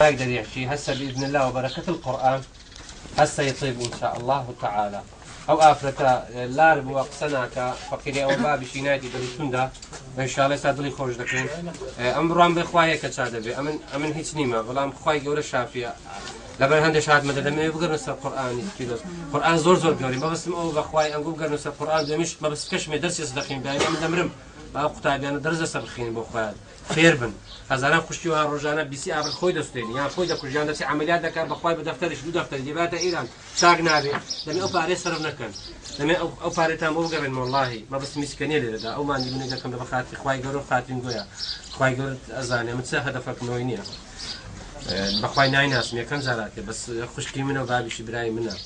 يقدر يحكي هسه بإذن الله وبركة القرآن هسه يطيب إن شاء الله تعالى أو آفرتا لارب وقسناك فقيري أو بابي شيناتي بريتوندا إن شاء الله يسادلي خوش دكين أمران بخوايا كتشادة بي أمن هيك نيمة بلام خواي جورة شافية لبر هندش شهاد مدد ما يبغى نص القرآن يكيدوس القرآن زور بيوري ما بس أو بخواي أنقول بقى نص القرآن ده مش ما بس كش مدرس يصدقين بيا من دمرم ما قطعي أنا درس سبخين بخواي خير بن هزاران خوشی و روزانه بیسی آخر خوی دستیدی یا خوی دکتر جان دستی عملیات دکار بخوای به دفترش دو دفتر دیبات ایران شاق نابی دمی او پاره صرف نکن دمی او پاره تام او قبل والله ما بس مسکنی لیده دا او ما عندي من كم بخاطر خوای گرو خاطرین گویا خوای گرو ازانه متسه هدفك نوینیه بخوای ناین اسمی کم زاراته بس خوشکی منو بابیش برای منه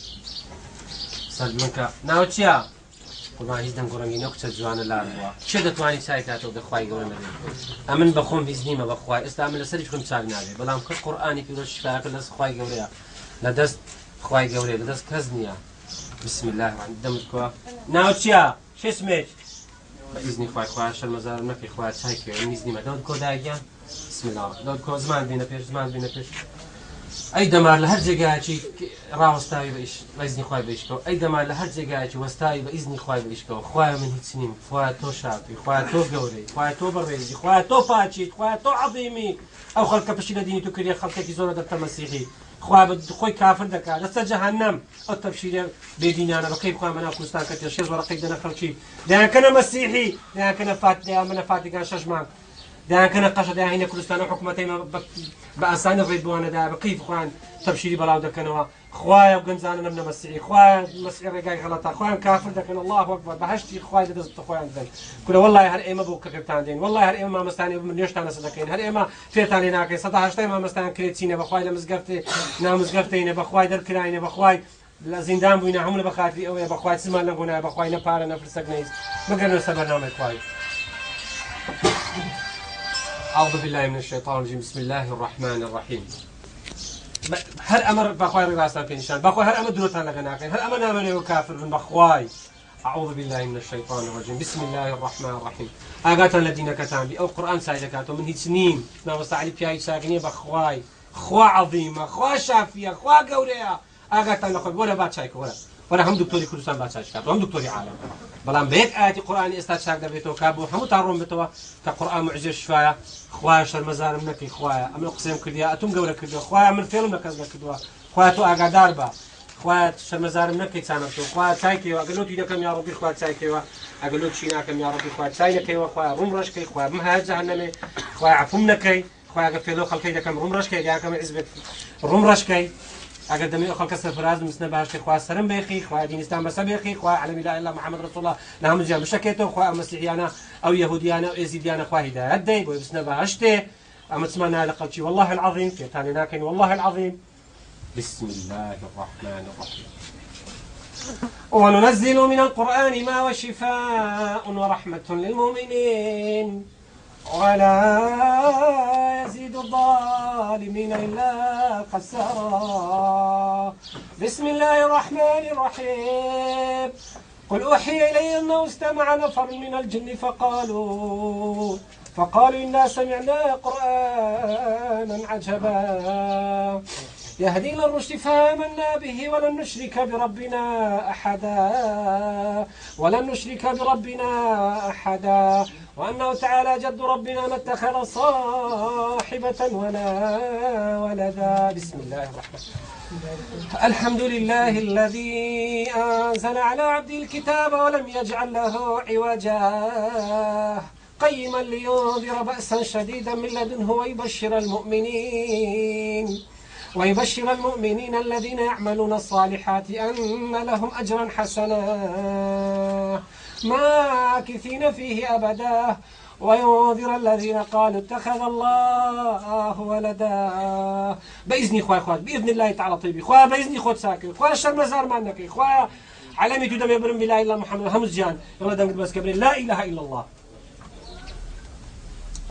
سلمك ناوچیا والله هیچ دم گرانگی نکته جوان لاروا چه دتوانی سعی کرد و بخوای گران مدی امن بخوم هیچ نیمه بخوای استعمال سرش کنم چاق نبی بلام که قرآنی که روش شفاعه کلاس خوای گوریا ندست خوای گوریا ندست کزنیا بسم الله الرحمن دمت کوا ناوچیا چه اسمش بإذن خوای خوای شل مزار نکی خوای چای که نیز نیمه داد کوداگیان بسم الله داد کو زمان بینه پیش أي دمار لهر جگاچی راوستای بیش بإذن خوای بیش کو أي دمار لهر جگاچی وستای بإذن خوای بیش کو خوای من هیچ نیم خوای تو شافی خوای تو گوری خوای تو برویزی خوای تو پاچی خوای تو عظیمی أو خلق بشيل ديني تكري خلقك زور دبت مسيحي خوي كافر دكا دست جهنم أو تبشير بديني أنا بقيب خوي منا كوستان كتير شيء ورقيق دنا خلقي ده كان مسيحي ده كان فات ده من فات كان شجمان ده كان قشة ده هنا كردستان حكومتين بأسان الريبوان ده بقيف خوان تبشيري بلاو ده كانوا خويا وجنزانا نمنا مسيحي خويا مسيحي رجاي غلطة خويا كافر ده كان الله أكبر بهشتي خويا ده دست خويا عندنا كل والله هر إما بوك كرتاندين والله هر إما مستاني من يشتانا صدقين هر إما فيتاني ناكي صدق هشتاي ما مستان كريتينه بخويا لمزقفتي نامزقفتينه بخويا در كراينه بخويا لزندان بوينا هم لبخاطري أو بخويا سمان لقونا بخويا نبارة نفرسك نيز بقرنا سبرنامج خويا أعوذ بالله من الشيطان الرجيم بسم الله الرحمن الرحيم هر أمر بخواي راسنا كنشان بخواي هر أمر دروتان لغناكين هر أمر نامني وكافر من بخواي أعوذ بالله من الشيطان الرجيم بسم الله الرحمن الرحيم آغاتا الذين كتان بي أو قرآن سايدكاتو من هيت سنين ناوستا علي بياي ساقنية بخواي خوا عظيمة خوا شافية خوا قورية آغاتا نخوي ولا باتشايكو ولا هم دكتوري كردستان باتشايكاتو هم دكتوري عالم بلان بيت آياتي قرآني استاتشاك دبيتو كابو همو تارون بتوا كقرآن معجزة شفايا خوايا شر مزار منك خوايا أمن قسم كرديا أتم قولة كرديا خوايا من فيلم نكذب كردوا خوايا تو أقادار با خوايا شر مزار منك كسانتو خوايا تايكي وأقولوا تيدا كم يا ربي خوايا تايكي وأقولوا تشينا كم يا ربي خوايا تايكي وخوايا رمرشكي خوايا مهاج جهنمي خوايا عفمنكي خوايا قفلوا خلقي دا كم رمرشكي دا كم عزبت رمرشكي اگر دمی آخر کس فراز مثل باش خواه سرم بخی خواه دین اسلام بس بخی خواه علم لا اله محمد رسول الله نهم جام شکیتو خواه مسیحیانا او یهودیانا او ازیدیانا خواه هدایت دی بو بسنا باشته اما تسمعنا لقلتي والله العظيم في ثاني لكن والله العظيم بسم الله الرحمن الرحيم وننزل من القرآن ما هو شفاء ورحمة للمؤمنين ولا يزيد الظالمين إلا خسارا بسم الله الرحمن الرحيم قل أوحي إلي أنه استمع نفر من الجن فقالوا إنا سمعنا قرآنا عجبا يهدي إلى الرشد فآمنا به ولن نشرك بربنا أحدا وأنه تعالى جد ربنا ما اتخذ صاحبة ولا ولدا بسم الله الرحمن الرحيم الحمد لله الذي أنزل على عبده الكتاب ولم يجعل له عوجا قيما لينذر بأسا شديدا من لدنه ويبشر المؤمنين الذين يعملون الصالحات أن لهم أجرا حسنا ماكثين فيه أبدا وينذر الذين قالوا اتخذ الله ولدا بإذن خوات بإذن الله تعالى طيبي خواه بإذن خوات ساكن خواه الشر مزار مانك خواه علامي تدم يبرم بلا إلا محمد همز جان يلا دم بس كبرين لا إله إلا الله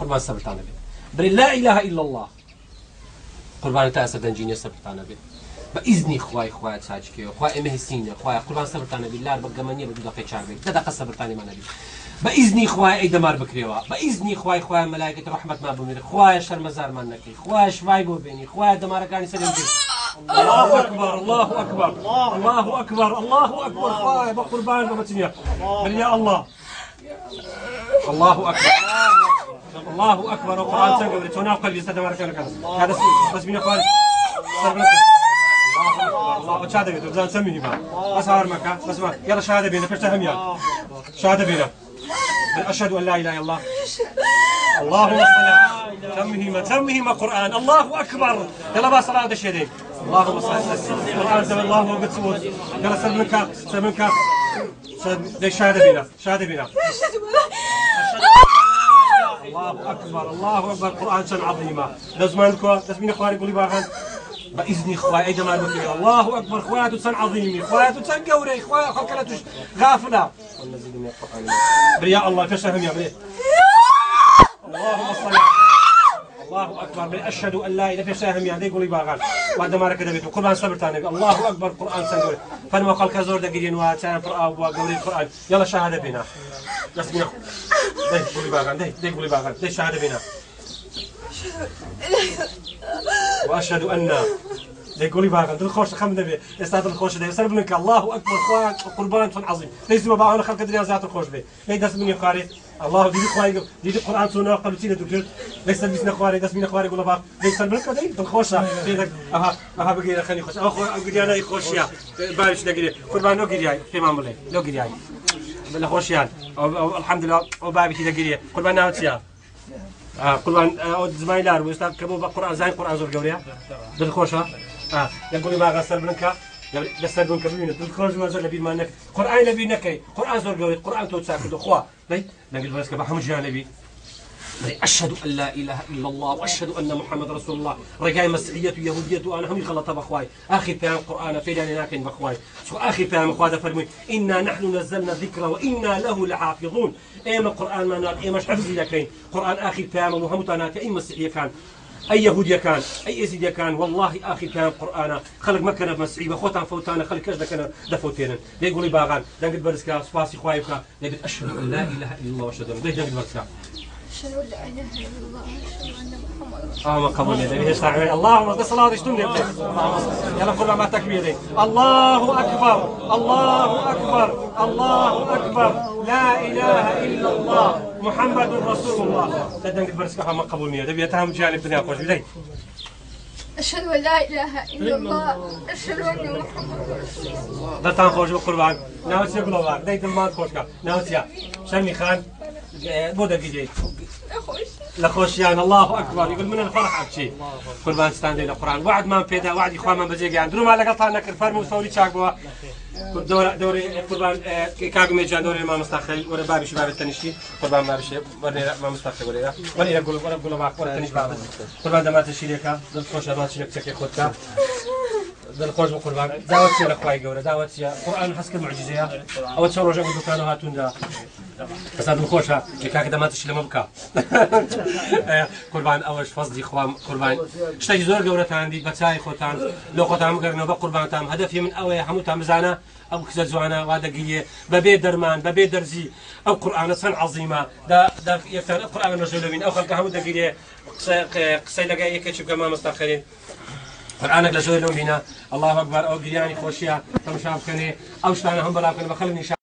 قربان سبتانا بي برين لا إله إلا الله قربان تأسى دنجيني سبتانا بي بإذن خواه تساجكي خواه إمه سينة خواه قربان سبتانا بي لا بقمانية بدو دقي شعبي دا دقا سبتاني ما نبي بإذني خواي أي دمار بكريوا بإذني خواي ملائكة رحمة ما بمير خواي شر مزار ما نكي خواي شفاي بو بيني خواي دمار كان يسلم الله أكبر الله أكبر الله أكبر الله أكبر خواي بقربان بمتنيا بل يا الله الله أكبر الله أكبر وقرآن سنقبل تونا قلبي استدمار كان هذا بس من أخواني الله شهادة بينا بزان سميني بس هار مكة بس ما يلا شهادة بينا فيش تهم يا شهادة بينا أشهد أن لا إله إلا الله اللهم صل تمهما قرآن الله أكبر يلا بس صلاة الشهدين اللهم صل القرآن سمع الله وقد سود يلا سلمك شهادة بينا الله أكبر القرآن سن عظيمة لازمانكم لازمين إخواني قولي باغان بإذن إخواني أي جمال بكير الله أكبر إخواتو سن عظيمي إخواتو سن قوري إخواتو خلقلتوش غافلة برياء الله كشهم يا برياء اللهم صل الله أكبر من أشهد أن لا إله إلا الله يعني يقولي باغان بعد ما ركض بيت القرآن صبرتاني الله أكبر القرآن سن قوري فلما قال كزور دقيقين واتان فرقاو وقوري القرآن يلا شهادة بينا لازمين ده قولي باغان ده قولي باغان ده شهادة بينا وأشهد أن يقولي باغان ده الخوش خمنا به استاذ الخوش ده يسلم لك الله أكبر خوات قربان فن عظيم ليس ما باعنا خلق الدنيا ذات الخوش به ليه دس من يقاري الله دي خوي دي القرآن سنة قبلتين دكتور ليس بيسنا خواري دس من خواري يقول باغ ليس لك ده الخوشة أها بقي خلي خوش أخو أقولي أنا يخوش يا بارش دقيقة قربان لو قرياي في معمولي لو قرياي بالخوشيان الحمد لله وبابي كذا قريه قربان ناوتيا قربان زمايلار ويستاذ كبو بقران زين قران زور قوريا بالخوشه يقول ما غسل بنكا غسل بنكا بينه بالخوش ما زال بين مانك قران نبي نكي قران زور قوري قران تو تساكد اخوا لي نقول بس كبا جانبي أشهد أن لا إله إلا الله وأشهد أن محمد رسول الله رجاء مسيحية ويهودية وأنا هم يخلط بأخواي آخر بيان القرآن في لاناكن بأخواي شو آخر بيان أخواي فرمي إنا نحن نزلنا الذكر وإنا له لحافظون إيما القرآن ما نال إيما حفظ لكين قرآن آخر بيان وهم تنات أي مسيحية كان أي يهودية كان أي يزيدية كان والله آخر بيان القرآن خلق مكان مسيحي وخوتان فوتانا خلق كذا كان دفوتين ليه يقولي باغان لنقد برسكا سباسي خوايفكا لقد أشهد أن لا إله إلا الله وأشهد أن ليه نقد برسكا أشهد أن لا إله إلا الله وأشهد أن محمدا رسول الله. ما قبل يدي اللهم صل صلاة اشتم يلا قل مع تكبيري الله أكبر الله أكبر الله أكبر لا إله إلا الله محمد رسول الله لدنك برسكها ما قبل نية دبي يتهم جانب بني أخوش بدي أشهد أن لا إله إلا الله أشهد أن محمدا رسول الله. ده تنخوش بقربان ناوتي يقولوا بعد ده يدمان خوشك ناوتي شمي خان بودا جديد لخوش يعني الله اكبر يقول من الفرح ابشي قربان ستاندي القران وعد ما بيدا وعد اخوان ما بزيق يعني درو ما لقطها نكر فرمو سوري شاقوا دوري قربان كاغو ميجان دوري ما مستخل ورا بابي شباب التنشي قربان ما بشي ورا ما مستخل ولا يقول معك ورا التنش باب قربان دمات الشريكه دل خوش دمات شريك تكي خدك دل خوش قربان دعوت سي اخواي قوره دعوت سي قران حسك المعجزه او تصوروا جو كانوا هاتون دا بس هذا خوشة كاك دمات الشيء لما بكا قربان أولش فصدي خوام قربان شتى زور جورة عندي بتاعي خوتان لو خوتان مقرنا بقربان تام هدفي من أول حمو تام زانا أو كذا زوانا وهذا جيه ببي درمان ببي درزي أو قرآن صن عظيمة دا يفتح القرآن الرجل من أو خلق حمو دقيقة قصي لقى يكشف كما مستخرين قرآنك لجوي لهم بنا الله أكبر أو جرياني خوشيا تمشاب كني أو شلون هم بلاقين بخلني